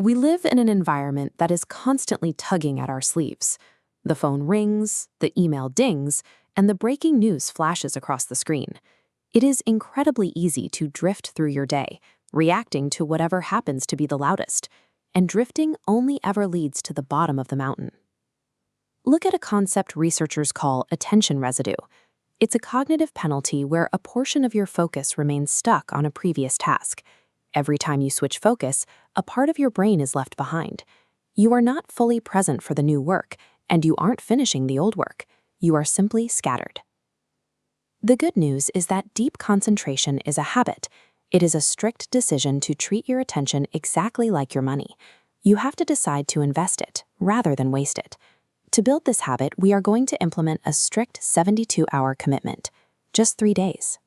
We live in an environment that is constantly tugging at our sleeves. The phone rings, the email dings, and the breaking news flashes across the screen. It is incredibly easy to drift through your day, reacting to whatever happens to be the loudest, and drifting only ever leads to the bottom of the mountain. Look at a concept researchers call attention residue. It's a cognitive penalty where a portion of your focus remains stuck on a previous task. Every time you switch focus, a part of your brain is left behind. You are not fully present for the new work, and you aren't finishing the old work. You are simply scattered. The good news is that deep concentration is a habit. It is a strict decision to treat your attention exactly like your money. You have to decide to invest it, rather than waste it. To build this habit, we are going to implement a strict 72-hour commitment, just 3 days.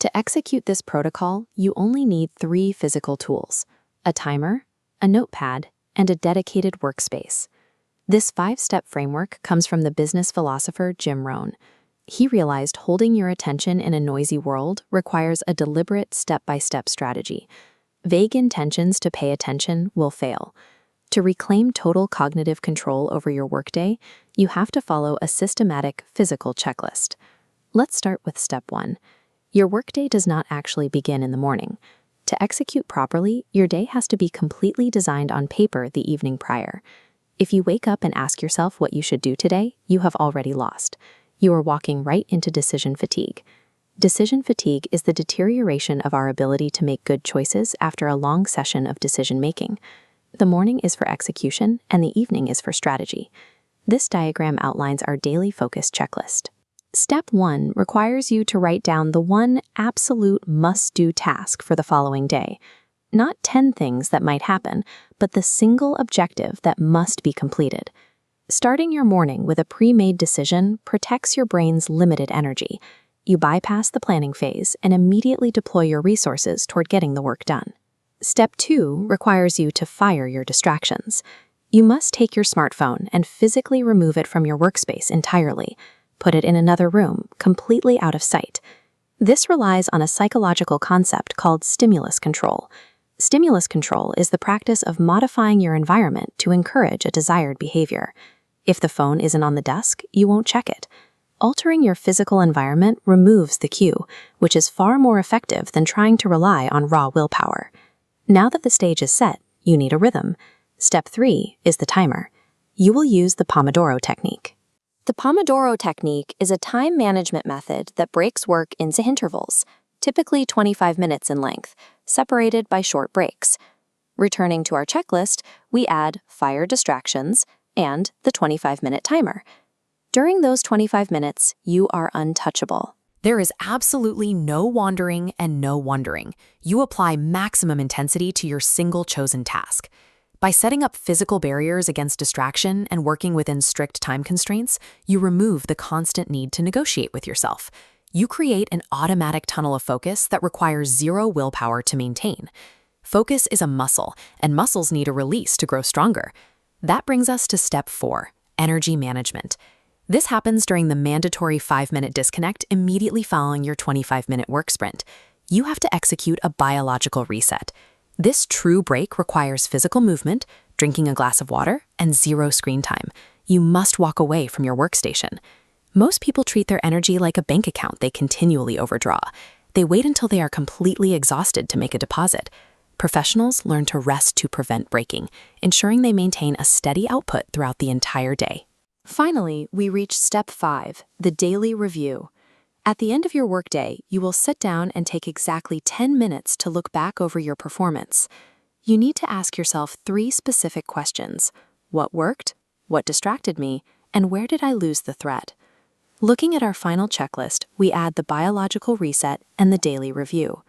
To execute this protocol, you only need 3 physical tools: a timer, a notepad, and a dedicated workspace. This 5-step framework comes from the business philosopher Jim Rohn. He realized holding your attention in a noisy world requires a deliberate step-by-step strategy. Vague intentions to pay attention will fail. To reclaim total cognitive control over your workday, you have to follow a systematic physical checklist. Let's start with step 1. Your workday does not actually begin in the morning. To execute properly, your day has to be completely designed on paper the evening prior. If you wake up and ask yourself what you should do today, you have already lost. You are walking right into decision fatigue. Decision fatigue is the deterioration of our ability to make good choices after a long session of decision-making. The morning is for execution, and the evening is for strategy. This diagram outlines our daily focus checklist. Step 1 requires you to write down the one absolute must-do task for the following day. Not 10 things that might happen, but the single objective that must be completed. Starting your morning with a pre-made decision protects your brain's limited energy. You bypass the planning phase and immediately deploy your resources toward getting the work done. Step 2 requires you to fire your distractions. You must take your smartphone and physically remove it from your workspace entirely. Put it in another room, completely out of sight. This relies on a psychological concept called stimulus control. Stimulus control is the practice of modifying your environment to encourage a desired behavior. If the phone isn't on the desk, you won't check it. Altering your physical environment removes the cue, which is far more effective than trying to rely on raw willpower. Now that the stage is set, you need a rhythm. Step 3 is the timer. You will use the Pomodoro technique. The Pomodoro technique is a time management method that breaks work into intervals, typically 25 minutes in length, separated by short breaks. Returning to our checklist, we add fire distractions and the 25-minute timer. During those 25 minutes, you are untouchable. There is absolutely no wandering and no wondering. You apply maximum intensity to your single chosen task. By setting up physical barriers against distraction and working within strict time constraints, you remove the constant need to negotiate with yourself. You create an automatic tunnel of focus that requires zero willpower to maintain. Focus is a muscle, and muscles need a release to grow stronger. That brings us to step 4, energy management. This happens during the mandatory 5-minute disconnect immediately following your 25-minute work sprint. You have to execute a biological reset. This true break requires physical movement, drinking a glass of water, and zero screen time. You must walk away from your workstation. Most people treat their energy like a bank account they continually overdraw. They wait until they are completely exhausted to make a deposit. Professionals learn to rest to prevent breaking, ensuring they maintain a steady output throughout the entire day. Finally, we reach step 5, the daily review. At the end of your workday, you will sit down and take exactly 10 minutes to look back over your performance. You need to ask yourself 3 specific questions: what worked, what distracted me, and where did I lose the thread? Looking at our final checklist, we add the biological reset and the daily review.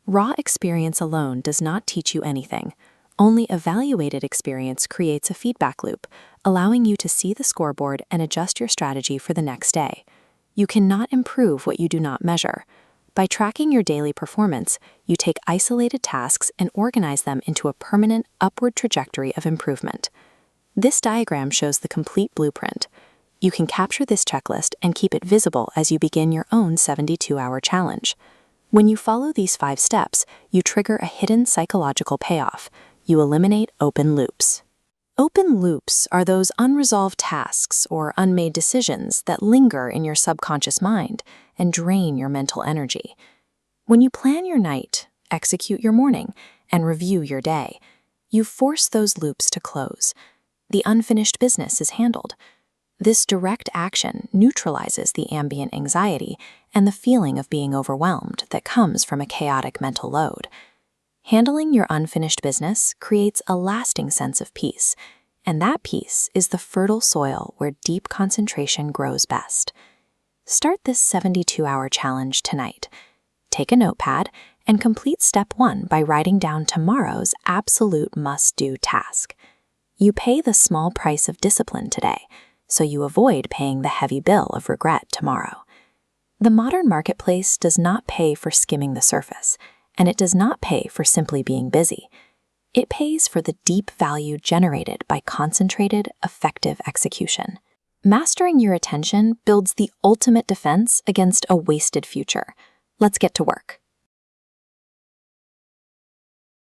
Raw experience alone does not teach you anything. Only evaluated experience creates a feedback loop, allowing you to see the scoreboard and adjust your strategy for the next day. You cannot improve what you do not measure. By tracking your daily performance, you take isolated tasks and organize them into a permanent upward trajectory of improvement. This diagram shows the complete blueprint. You can capture this checklist and keep it visible as you begin your own 72-hour challenge. When you follow these 5 steps, you trigger a hidden psychological payoff. You eliminate open loops. Open loops are those unresolved tasks or unmade decisions that linger in your subconscious mind and drain your mental energy. When you plan your night, execute your morning, and review your day, you force those loops to close. The unfinished business is handled. This direct action neutralizes the ambient anxiety and the feeling of being overwhelmed that comes from a chaotic mental load. Handling your unfinished business creates a lasting sense of peace, and that peace is the fertile soil where deep concentration grows best. Start this 72-hour challenge tonight. Take a notepad and complete step 1 by writing down tomorrow's absolute must-do task. You pay the small price of discipline today, so you avoid paying the heavy bill of regret tomorrow. The modern marketplace does not pay for skimming the surface, and it does not pay for simply being busy. It pays for the deep value generated by concentrated, effective execution. Mastering your attention builds the ultimate defense against a wasted future. Let's get to work.